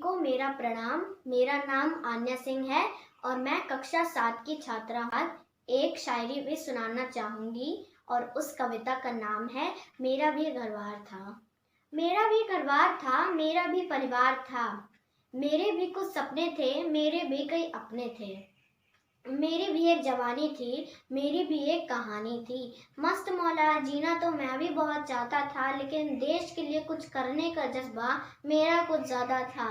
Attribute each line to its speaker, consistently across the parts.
Speaker 1: को मेरा प्रणाम। मेरा नाम आन्या सिंह है और मैं कक्षा 7 की छात्रा आज एक शायरी भी सुनाना चाहूंगी और उस कविता का नाम है मेरा भी घरबार था। मेरा भी घरबार था, मेरा भी परिवार था, मेरे भी कुछ सपने थे, मेरे भी कई अपने थे, मेरी भी एक जवानी थी, मेरी भी एक कहानी थी। मस्त मौला जीना तो मैं भी बहुत चाहता था, लेकिन देश के लिए कुछ करने का जज्बा मेरा कुछ ज्यादा था।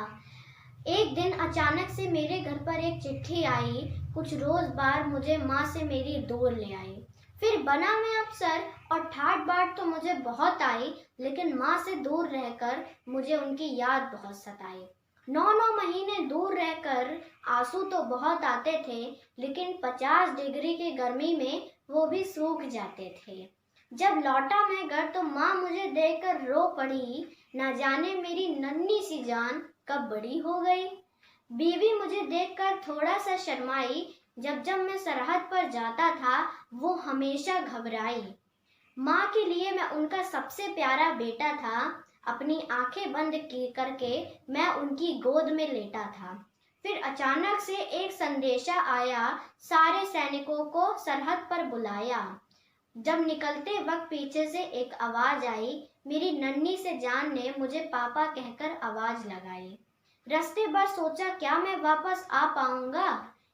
Speaker 1: एक दिन अचानक से मेरे घर पर एक चिट्ठी आई, कुछ रोज बार मुझे माँ से मेरी दूर ले आई। फिर बना मैं अफसर और ठाट बाट तो मुझे बहुत आई, लेकिन माँ से दूर रहकर मुझे उनकी याद बहुत सताई। 9 महीने दूर रहकर आंसू तो बहुत आते थे, लेकिन 50 डिग्री की गर्मी में वो भी सूख जाते थे। जब लौटा मैं घर तो माँ मुझे देखकर रो पड़ी, ना जाने मेरी नन्ही सी जान कब बड़ी हो गई। बीवी मुझे देखकर थोड़ा सा शर्माई, जब मैं सरहद पर जाता था वो हमेशा घबराई। माँ के लिए मैं उनका सबसे प्यारा बेटा था, अपनी आंखें बंद करके मैं उनकी गोद में लेटा था। फिर अचानक से एक संदेशा आया, सारे सैनिकों को सरहद पर बुलाया। जब निकलते वक्त पीछे से एक आवाज आई, मेरी नन्ही से जान ने मुझे पापा कहकर आवाज लगाई। रास्ते भर सोचा क्या मैं वापस आ पाऊंगा,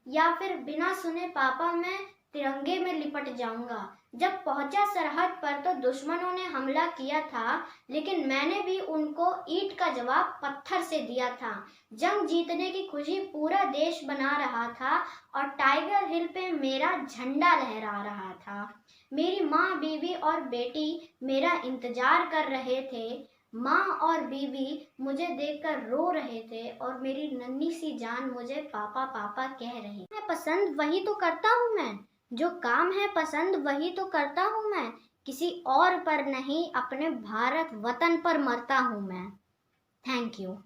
Speaker 1: या फिर बिना सुने पापा मैं तिरंगे में लिपट जाऊंगा। जब पहुंचा सरहद पर तो दुश्मनों ने हमला किया था, लेकिन मैंने भी उनको ईंट का जवाब पत्थर से दिया था। जंग जीतने की खुशी पूरा देश बना रहा था और टाइगर हिल पे मेरा झंडा लहरा रहा था। मेरी माँ, बीवी और बेटी मेरा इंतजार कर रहे थे। माँ और बीवी मुझे देखकर रो रहे थे और मेरी नन्ही सी जान मुझे पापा पापा कह रही। मैं पसंद वही तो करता हूँ, मैं जो काम है पसंद वही तो करता हूँ मैं, किसी और पर नहीं अपने भारत वतन पर मरता हूँ मैं। Thank you.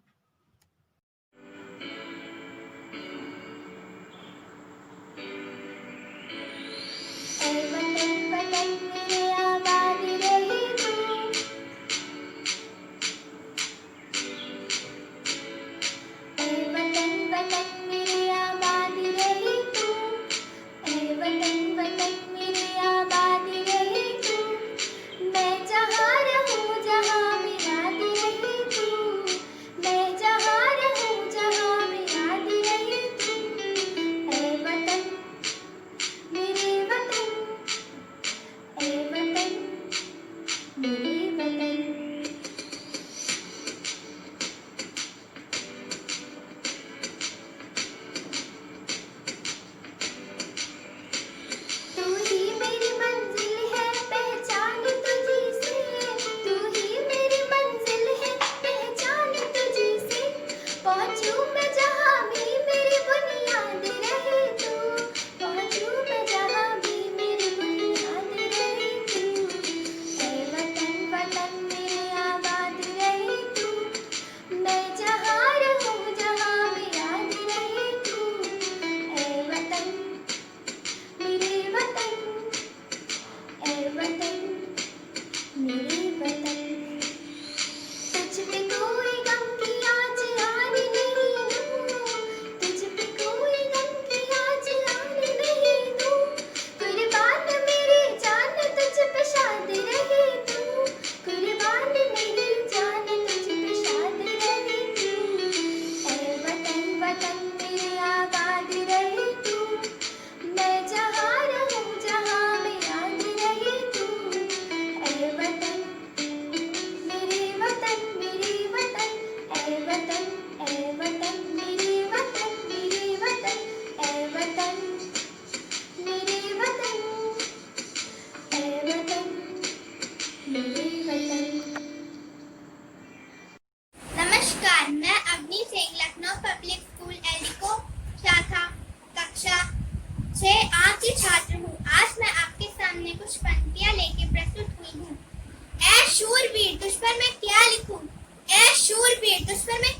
Speaker 2: नमस्कार, मैं अवनी सिंह लखनऊ पब्लिक स्कूल एलिको शाखा कक्षा 6A की छात्र हूँ। आज मैं आपके सामने कुछ पंक्तियाँ लेके प्रस्तुत हुई हूँ। ऐ शूरवीर तुझ पर मैं क्या लिखूं, ऐ शूरवीर तुझ पर मैं